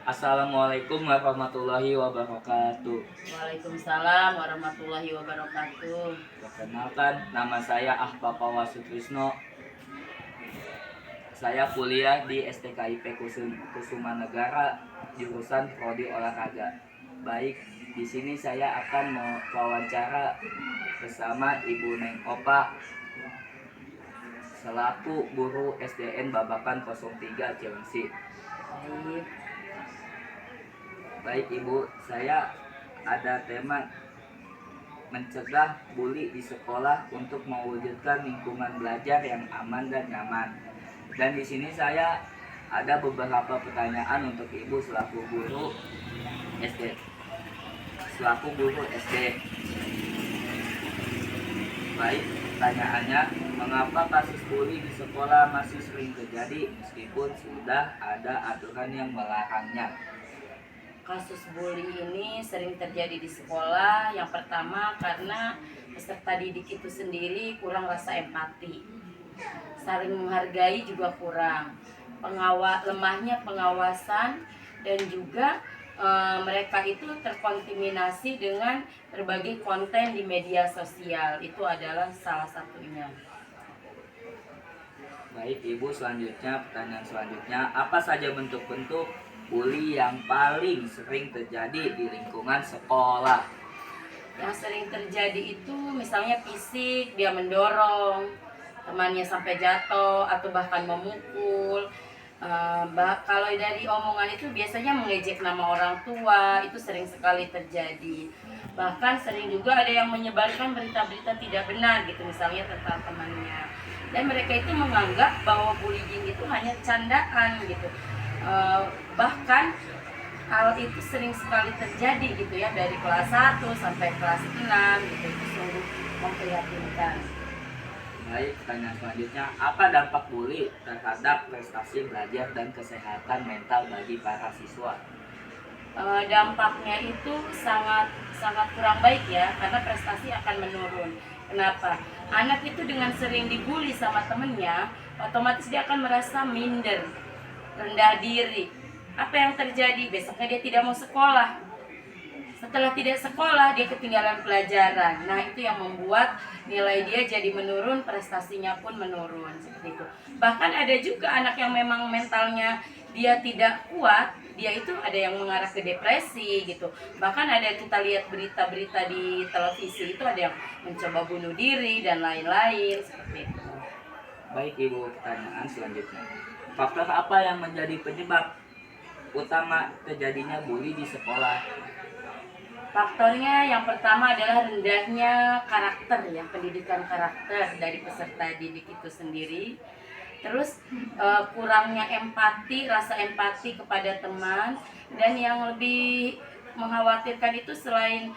Assalamualaikum warahmatullahi wabarakatuh. Waalaikumsalam warahmatullahi wabarakatuh. Perkenalkan, nama saya Ahbapa Wasutrisno. Saya kuliah di STKIP Kusuma Negara, jurusan Prodi Olahraga. Baik, di sini saya akan mewawancara bersama Ibu Neng Opa selaku guru SDN Babakan 03 Cilengsi. Baik, Baik Ibu, saya ada tema mencegah bully di sekolah untuk mewujudkan lingkungan belajar yang aman dan nyaman. Dan di sini saya ada beberapa pertanyaan untuk Ibu selaku guru SD. Baik, pertanyaannya, mengapa kasus bully di sekolah masih sering terjadi meskipun sudah ada aturan yang melarangnya? kasus bully ini sering terjadi di sekolah. Yang pertama karena peserta didik itu sendiri kurang rasa empati, saling menghargai juga kurang, lemahnya pengawasan, dan juga mereka itu terkontaminasi dengan berbagai konten di media sosial. Itu adalah salah satunya. Baik Ibu, pertanyaan selanjutnya, apa saja bentuk-bentuk bully yang paling sering terjadi di lingkungan sekolah? Yang sering terjadi itu misalnya fisik, dia mendorong temannya sampai jatuh atau bahkan memukul. Kalau dari omongan itu biasanya mengejek nama orang tua, itu sering sekali terjadi. Bahkan sering juga ada yang menyebarkan berita-berita tidak benar gitu, misalnya tentang temannya. Dan mereka itu menganggap bahwa bullying itu hanya candaan gitu. Bahkan hal itu sering sekali terjadi gitu ya, dari kelas 1 sampai kelas 6 gitu. Itu sungguh memprihatinkan. Baik, pertanyaan selanjutnya, apa dampak bully terhadap prestasi belajar dan kesehatan mental bagi para siswa? Dampaknya itu sangat sangat kurang baik ya, karena prestasi akan menurun. Kenapa? Anak itu dengan sering dibully sama temennya, otomatis dia akan merasa minder, rendah diri. Apa yang terjadi? Besoknya dia tidak mau sekolah. Setelah tidak sekolah, dia ketinggalan pelajaran. Nah, itu yang membuat nilai dia jadi menurun, prestasinya pun menurun, seperti itu. Bahkan ada juga anak yang memang mentalnya dia tidak kuat, dia itu ada yang mengarah ke depresi gitu. Bahkan ada, kita lihat berita-berita di televisi, itu ada yang mencoba bunuh diri dan lain-lain, seperti itu. Baik Ibu, pertanyaan selanjutnya, faktor apa yang menjadi penyebab utama terjadinya bully di sekolah? Faktornya yang pertama adalah rendahnya karakter ya, pendidikan karakter dari peserta didik itu sendiri. Terus kurangnya empati, rasa empati kepada teman, dan yang lebih mengkhawatirkan itu selain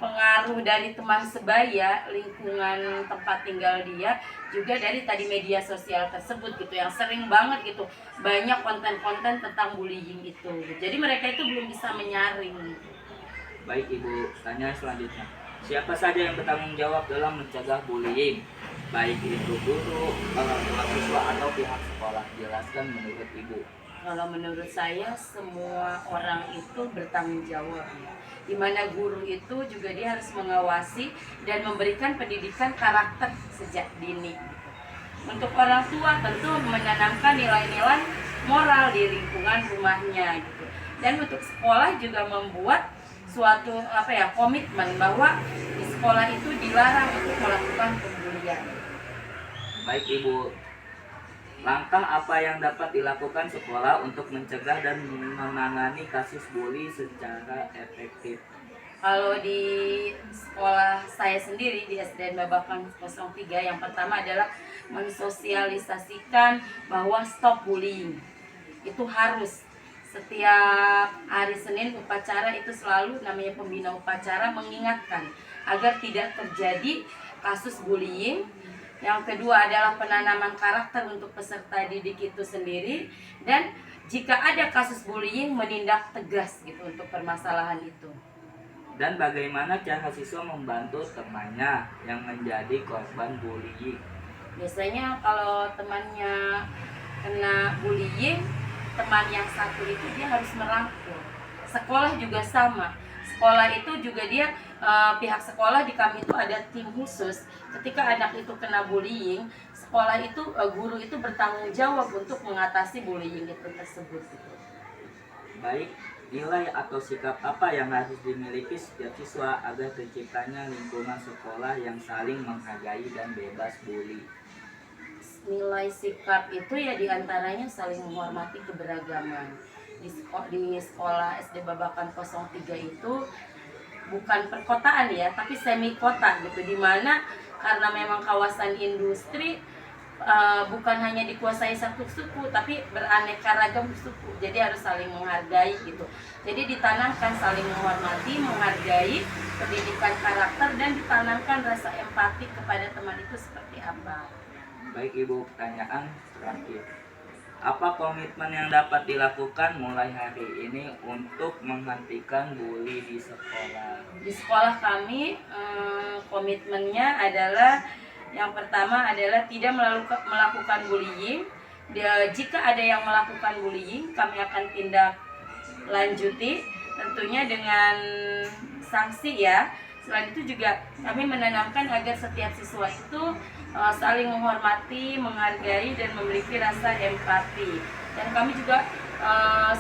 pengaruh dari teman sebaya, lingkungan tempat tinggal dia, juga dari tadi media sosial tersebut gitu, yang sering banget gitu banyak konten-konten tentang bullying itu. Jadi mereka itu belum bisa menyaring. Baik Ibu, pertanyaan selanjutnya, siapa saja yang bertanggung jawab dalam mencegah bullying? Baik itu guru, orang tua siswa atau pihak sekolah. Jelaskan menurut Ibu. Kalau menurut saya semua orang itu bertanggung jawab ya. Dimana guru itu juga dia harus mengawasi dan memberikan pendidikan karakter sejak dini. Untuk orang tua tentu menanamkan nilai-nilai moral di lingkungan rumahnya gitu. Dan untuk sekolah juga membuat suatu komitmen bahwa di sekolah itu dilarang untuk melakukan pembulian. Baik Ibu, langkah apa yang dapat dilakukan sekolah untuk mencegah dan menangani kasus bully secara efektif? Kalau di sekolah saya sendiri di SDN Babakan 03, yang pertama adalah mensosialisasikan bahwa stop bullying. Itu harus setiap hari Senin upacara itu selalu namanya pembina upacara mengingatkan agar tidak terjadi kasus bullying. Yang kedua adalah penanaman karakter untuk peserta didik itu sendiri, dan jika ada kasus bullying menindak tegas gitu untuk permasalahan itu. Dan bagaimana cara siswa membantu temannya yang menjadi korban bullying? Biasanya kalau temannya kena bullying, teman yang satu itu dia harus merangkul. Sekolah juga sama. Sekolah itu juga dia pihak sekolah di kami itu ada tim khusus. Ketika anak itu kena bullying, sekolah itu guru itu bertanggung jawab untuk mengatasi bullying itu tersebut gitu. Baik, nilai atau sikap apa yang harus dimiliki setiap siswa agar terciptanya lingkungan sekolah yang saling menghargai dan bebas bully? Nilai sikap itu ya diantaranya saling menghormati keberagaman. Di sekolah SD Babakan 03 itu bukan perkotaan ya, tapi semi kota gitu, dimana karena memang kawasan industri, bukan hanya dikuasai satu suku tapi beraneka ragam suku, jadi harus saling menghargai gitu. Jadi ditanamkan saling menghormati, menghargai, pendidikan karakter, dan ditanamkan rasa empati kepada teman itu seperti apa. Baik Ibu, pertanyaan terakhir. Apa komitmen yang dapat dilakukan mulai hari ini untuk menghentikan bully di sekolah? Di sekolah kami komitmennya adalah yang pertama adalah tidak melakukan bullying. Jika ada yang melakukan bullying, kami akan tindak lanjuti tentunya dengan sanksi ya. Selain itu juga kami menanamkan agar setiap siswa itu saling menghormati, menghargai, dan memiliki rasa empati. Dan kami juga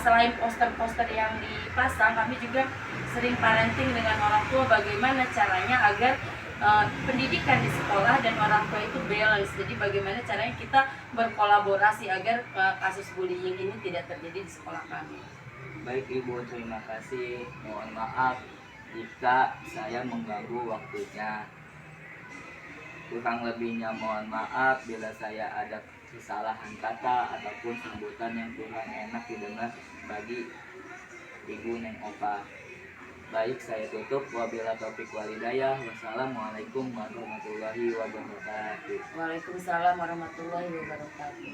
selain poster-poster yang dipasang, kami juga sering parenting dengan orang tua bagaimana caranya agar pendidikan di sekolah dan orang tua itu balance. Jadi bagaimana caranya kita berkolaborasi agar kasus bullying ini tidak terjadi di sekolah kami. Baik Ibu, terima kasih. Mohon maaf jika saya mengganggu waktunya. Kurang lebihnya mohon maaf bila saya ada kesalahan kata ataupun sebutan yang kurang enak didengar bagi Ibu Neng Opa. Baik, saya tutup. Wabillahi taufiq walhidayah. Wassalamualaikum warahmatullahi wabarakatuh. Waalaikumsalam warahmatullahi wabarakatuh.